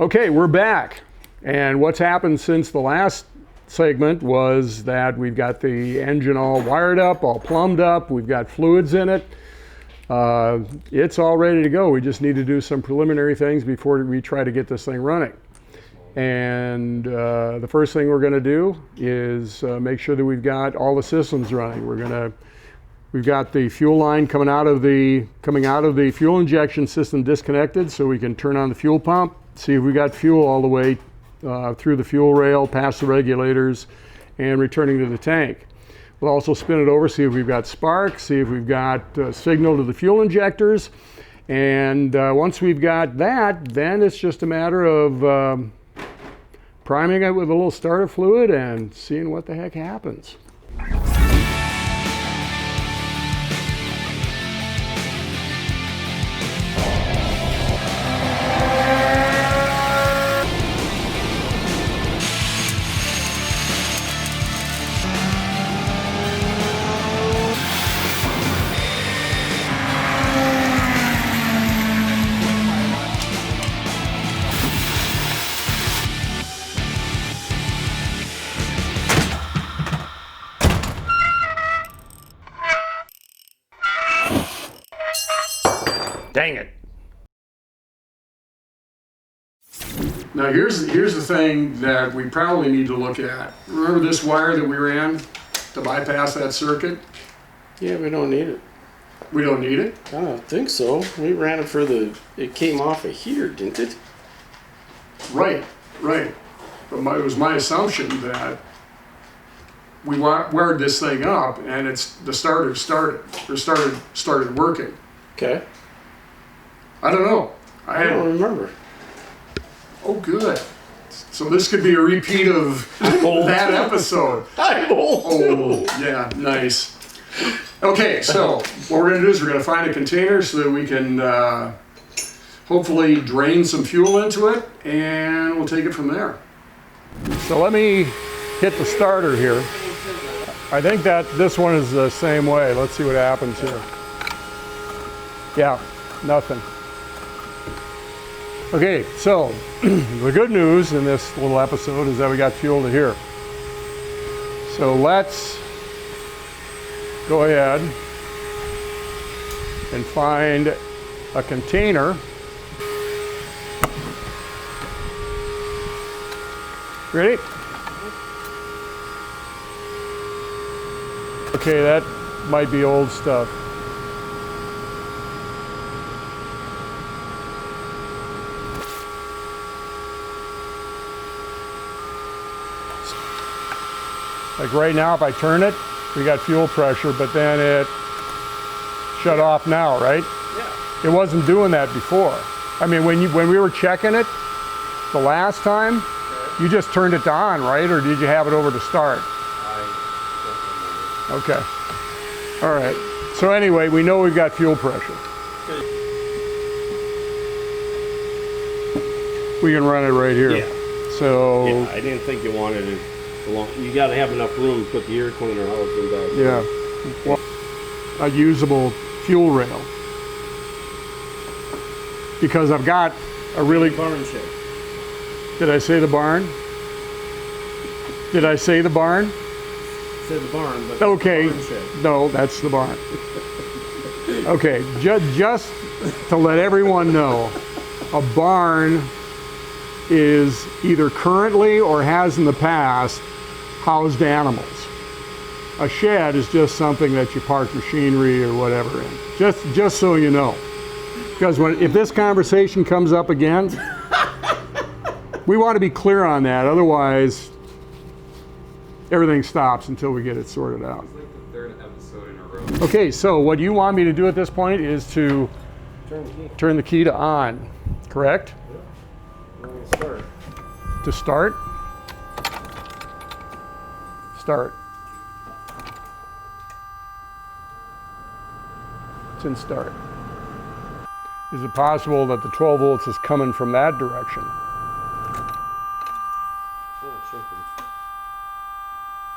Okay, we're back. And what's happened since the last segment was that we've got the engine all wired up, all plumbed up, we've got fluids in it. It's all ready to go. We just need to do some preliminary things before we try to get this thing running. And the first thing we're going to do is make sure that we've got all the systems running. We've got the fuel line coming out of the fuel injection system disconnected, so we can turn on the fuel pump, see if we got fuel all the way through the fuel rail, past the regulators, and returning to the tank. We'll also spin it over, see if we've got spark, see if we've got signal to the fuel injectors. And once we've got that, then it's just a matter of priming it with a little starter fluid and seeing what the heck happens. Dang it. Now here's the thing that we probably need to look at. Remember this wire that we ran to bypass that circuit? Yeah, we don't need it. We don't need it? I don't think so. We ran it for it came off of here, didn't it? Right. But it was my assumption that we wired this thing up and the starter started working. Okay. I don't know. I don't remember. Oh, good. So this could be a repeat of that episode. I'm old. Oh, yeah, nice. Okay, so what we're going to do is we're going to find a container so that we can hopefully drain some fuel into it, and we'll take it from there. So let me hit the starter here. I think that this one is the same way. Let's see what happens here. Yeah, nothing. Okay, so the good news in this little episode is that we got fuel to here. So let's go ahead and find a container. Ready? Okay, that might be old stuff. Like right now, if I turn it, we got fuel pressure, but then it shut off now, right? Yeah. It wasn't doing that before. I mean, when we were checking it the last time, you just turned it on, right? Or did you have it over to start? I don't remember. Okay. All right. So anyway, we know we've got fuel pressure. Okay. We can run it right here. Yeah. So. Yeah, I didn't think you wanted it. You got to have enough room to put the air cleaner out and back. Yeah, well, a usable fuel rail. Because I've got a really... Barn shed. Did I say the barn? Did I say the barn? Said the barn, but okay. Barn shed. No, that's the barn. Okay, just to let everyone know, a barn is either currently or has in the past housed animals. A shed is just something that you park machinery or whatever in. Just so you know. Because if this conversation comes up again, we want to be clear on that. Otherwise, everything stops until we get it sorted out. It's like the third episode in a row. Okay, so what you want me to do at this point is to turn the key to on, correct? Yeah. Start. To start? Start. It's in start. Is it possible that the 12 volts is coming from that direction?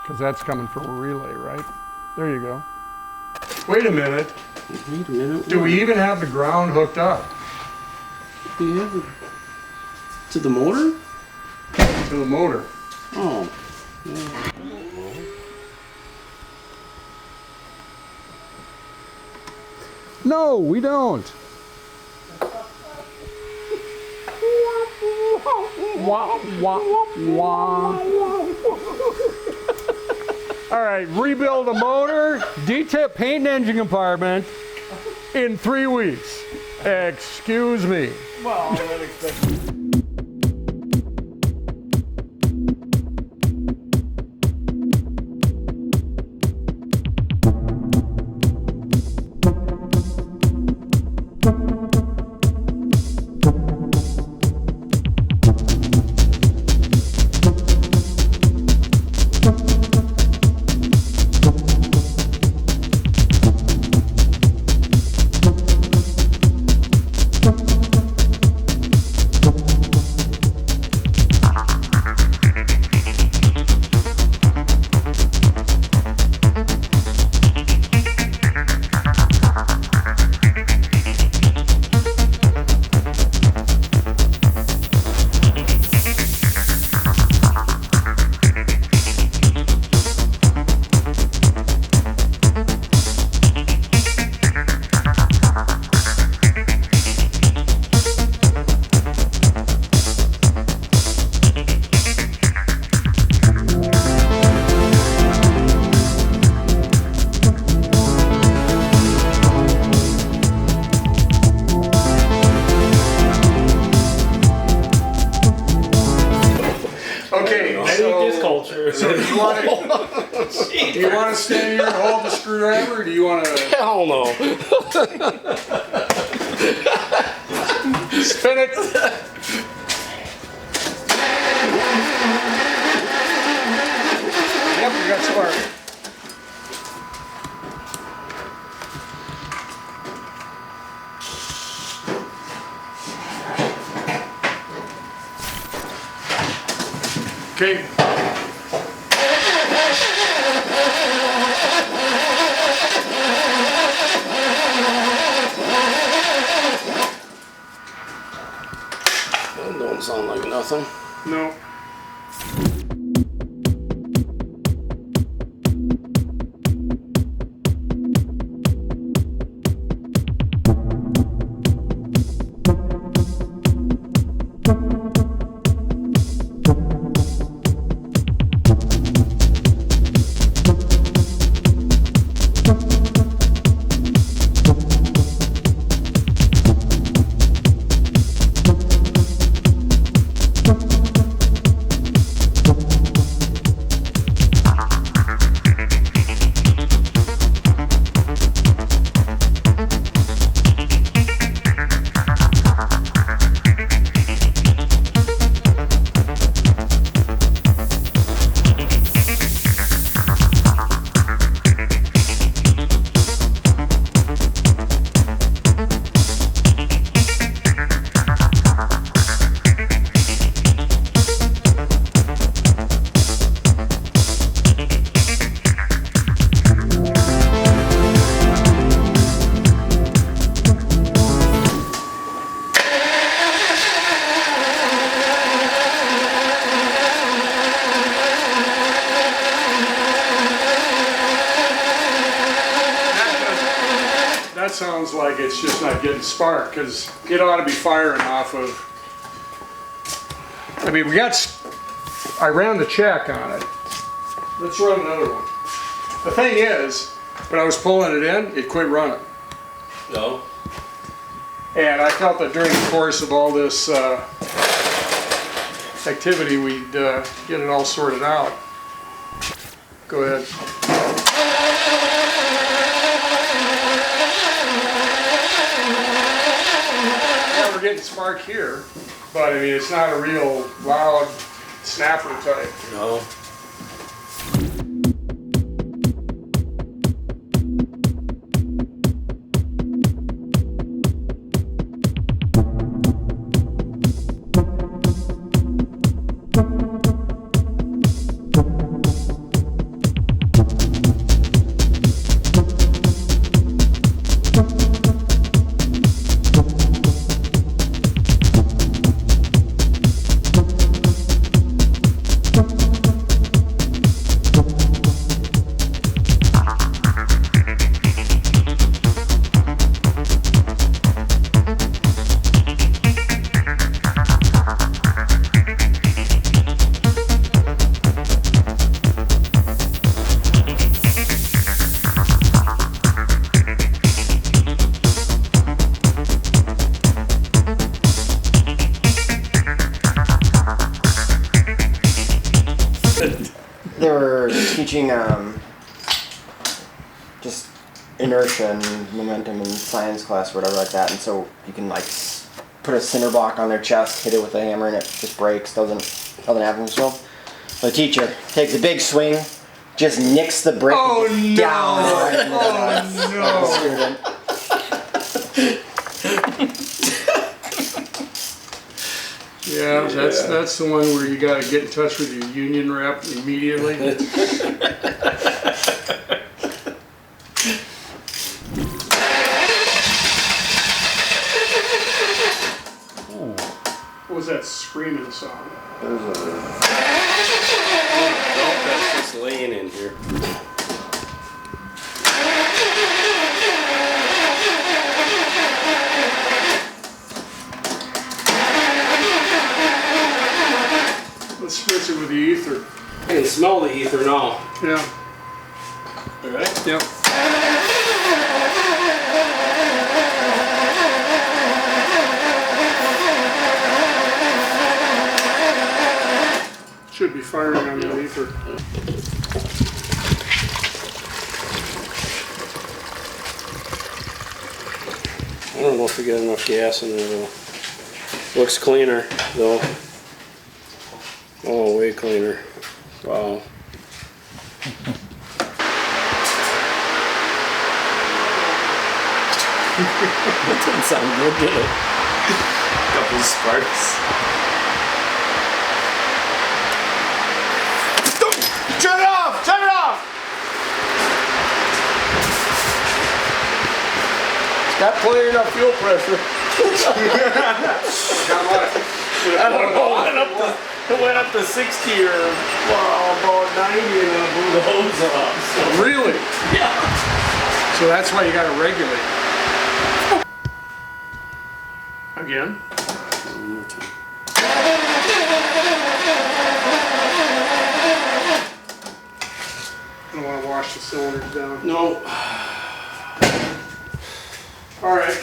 Because that's coming from a relay, right? There you go. Wait a minute. Wait a minute. Do we even have the ground hooked up? We have it. To the motor? To the motor. Oh. No, we don't. Wah, wah, wah. All right, rebuild the motor, detail, paint and engine compartment in 3 weeks. Excuse me. Well, I would expect. So do you want to stand here and hold the screwdriver, or do you want to Hell no. spin it? Yep, we got spark. Okay. That don't sound like nothing. No. That sounds like it's just not getting spark, because it ought to be firing off of. I mean, I ran the check on it. Let's run another one. The thing is, when I was pulling it in, it quit running. No. And I felt that during the course of all this activity, we'd get it all sorted out. Go ahead. Yeah, we're getting spark here, but I mean, it's not a real loud snapper type. No. they were teaching just inertia and momentum in science class or whatever like that, and so you can like put a cinder block on their chest, hit it with a hammer, and it just breaks. Doesn't happen. So the teacher takes a big swing, just nicks the brick down right into the student. Yeah, that's the one where you got to get in touch with your union rep immediately. What was that screaming sound? That's just laying in here. Let's spritz it with the ether. I can smell the ether now. Yeah. Alright? Yep. Should be firing on the ether. I don't know if we got enough gas in there though. Looks cleaner though. Oh, way cleaner. Wow. That didn't sound good, did it? Couple of sparks. Turn it off! Turn it off! It's got plenty enough fuel pressure. I don't know. It went up to 60 or about 90 and then blew the hose off. So. Really? Yeah. So that's why you got to regulate. Again. I don't want to wash the cylinders down. No. All right.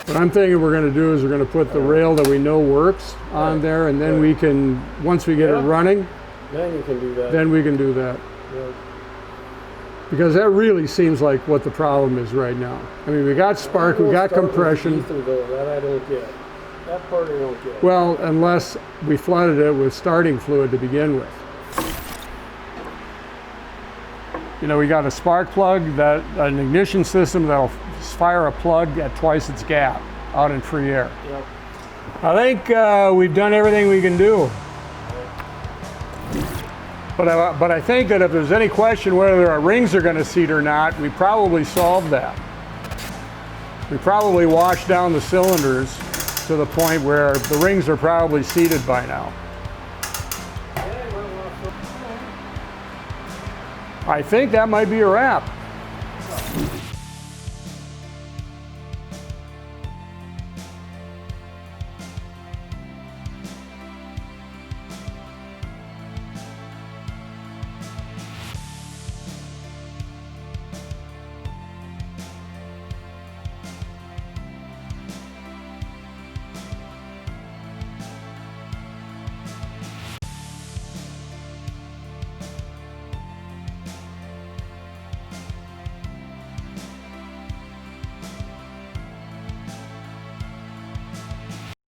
What I'm thinking we're going to do is we're going to put the rail that we know works on there, and then we can, once we get it running, Then you can do that. then we can do that. Yeah. Because that really seems like what the problem is right now. I mean, we got spark, we got compression. That I don't get. That part I don't get. Well, unless we flooded it with starting fluid to begin with. You know, we got a spark plug, an ignition system that'll fire a plug at twice its gap out in free air. Yep. I think we've done everything we can do. But I think that if there's any question whether our rings are going to seat or not, we probably solved that. We probably washed down the cylinders to the point where the rings are probably seated by now. I think that might be a wrap.